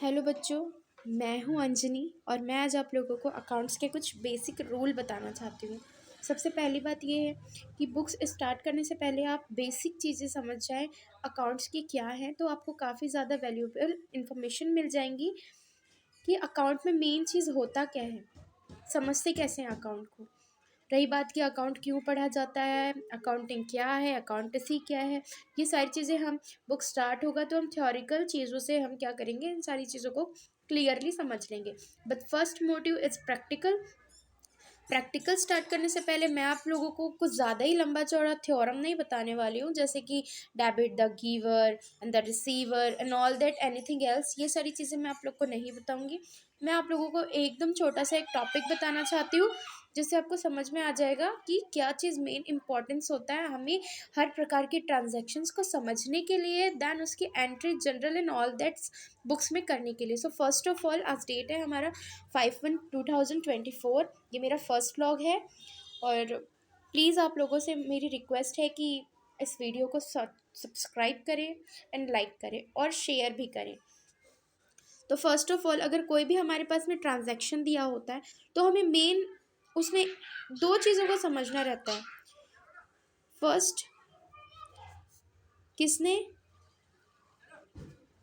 Hello बच्चों, मैं हूं अंजनी और मैं आज आप लोगों को अकाउंट्स के कुछ बेसिक रूल बताना चाहती हूँ। सबसे पहली बात ये है कि बुक्स स्टार्ट करने से पहले आप बेसिक चीज़ें समझ जाएं अकाउंट्स की क्या है, तो आपको काफ़ी ज़्यादा वैल्यूएबल इंफॉर्मेशन मिल जाएंगी कि अकाउंट में मेन चीज़ होता क्या है, समझते कैसे हैं अकाउंट को। रही बात कि अकाउंट क्यों पढ़ा जाता है, अकाउंटिंग क्या है, अकाउंटेंसी क्या है, ये सारी चीज़ें हम बुक स्टार्ट होगा तो हम थ्योरिकल चीज़ों से हम क्या करेंगे, इन सारी चीज़ों को क्लियरली समझ लेंगे। But first motive is practical. Practical start करने से पहले मैं आप लोगों को कुछ ज़्यादा ही लंबा चौड़ा थ्योरम नहीं बताने वाली हूँ, जैसे कि debit the giver and the receiver and all that anything else. ये सारी चीज़ें मैं आप लोग को नहीं बताऊँगी। मैं आप लोगों को एकदम छोटा सा एक टॉपिक बताना चाहती हूँ, जिससे आपको समझ में आ जाएगा कि क्या चीज़ मेन इंपॉर्टेंस होता है हमें हर प्रकार के ट्रांजैक्शंस को समझने के लिए, देन उसकी entry general and all that's books में करने के लिए। सो फर्स्ट ऑफ ऑल आज डेट है हमारा 5/1/2024। ये मेरा फर्स्ट व्लॉग है और प्लीज़ आप लोगों से मेरी रिक्वेस्ट है कि इस वीडियो को सब्सक्राइब करें एंड लाइक करें और शेयर भी करें। तो फर्स्ट ऑफ ऑल अगर कोई भी हमारे पास में ट्रांजैक्शन दिया होता है तो हमें मेन उसमें दो चीज़ों को समझना रहता है। फर्स्ट, किसने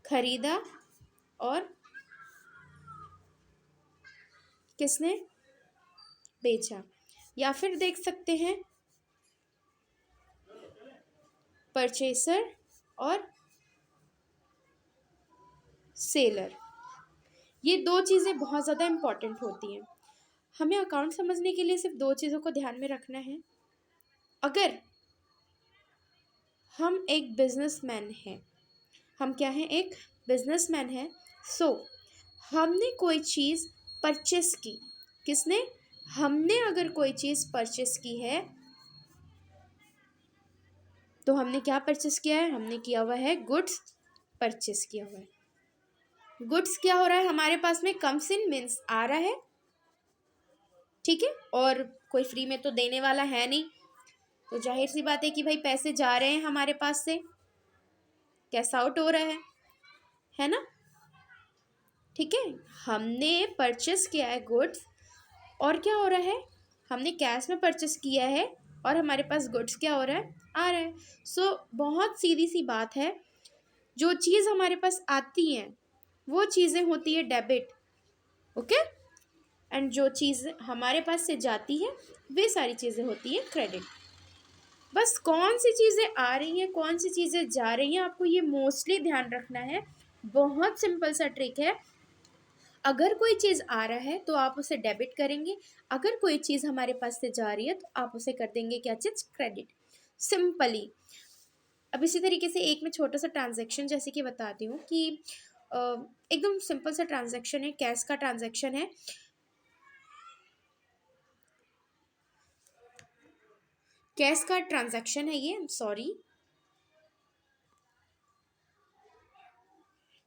खरीदा और किसने बेचा, या फिर देख सकते हैं परचेसर और सेलर। ये दो चीज़ें बहुत ज़्यादा इम्पॉर्टेंट होती हैं। हमें अकाउंट समझने के लिए सिर्फ दो चीज़ों को ध्यान में रखना है। अगर हम एक बिजनेसमैन हैं, हम क्या हैं, एक बिजनेसमैन हैं, सो हमने कोई चीज़ परचेस की। किसने? हमने अगर कोई चीज़ परचेस की है तो हमने क्या परचेस किया है? हमने किया हुआ है गुड्स परचेस किया हुआ है। गुड्स क्या हो रहा है हमारे पास में? कम्स इन मीन्स आ रहा है, ठीक है, और कोई फ्री में तो देने वाला है नहीं, तो जाहिर सी बात है कि भाई पैसे जा रहे हैं हमारे पास से, कैश आउट हो रहा है ना, ठीक है। हमने परचेस किया है गुड्स और क्या हो रहा है, हमने कैश में परचेस किया है और हमारे पास गुड्स क्या हो रहा है, आ रहा है। सो बहुत सीधी सी बात है, जो चीज़ हमारे पास आती है वो चीज़ें होती है डेबिट, ओके, एंड जो चीज़ हमारे पास से जाती है वे सारी चीज़ें होती है क्रेडिट। बस कौन सी चीज़ें आ रही हैं, कौन सी चीज़ें जा रही हैं, आपको ये मोस्टली ध्यान रखना है। बहुत सिंपल सा ट्रिक है। अगर कोई चीज़ आ रहा है तो आप उसे डेबिट करेंगे, अगर कोई चीज़ हमारे पास से जा रही है तो आप उसे कर देंगे क्या चीज़? Credit, simply. अब इसी तरीके से एक मैं छोटा सा ट्रांजैक्शन जैसे कि बताती हूँ कि एकदम सिंपल सा ट्रांजैक्शन है, कैश का ट्रांजैक्शन है। कैश का ट्रांजैक्शन है ये, सॉरी।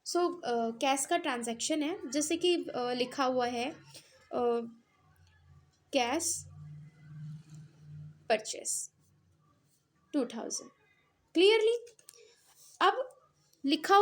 सो कैश का ट्रांजैक्शन है, जैसे कि लिखा हुआ है कैश परचेस 2000, क्लियरली। अब लिखा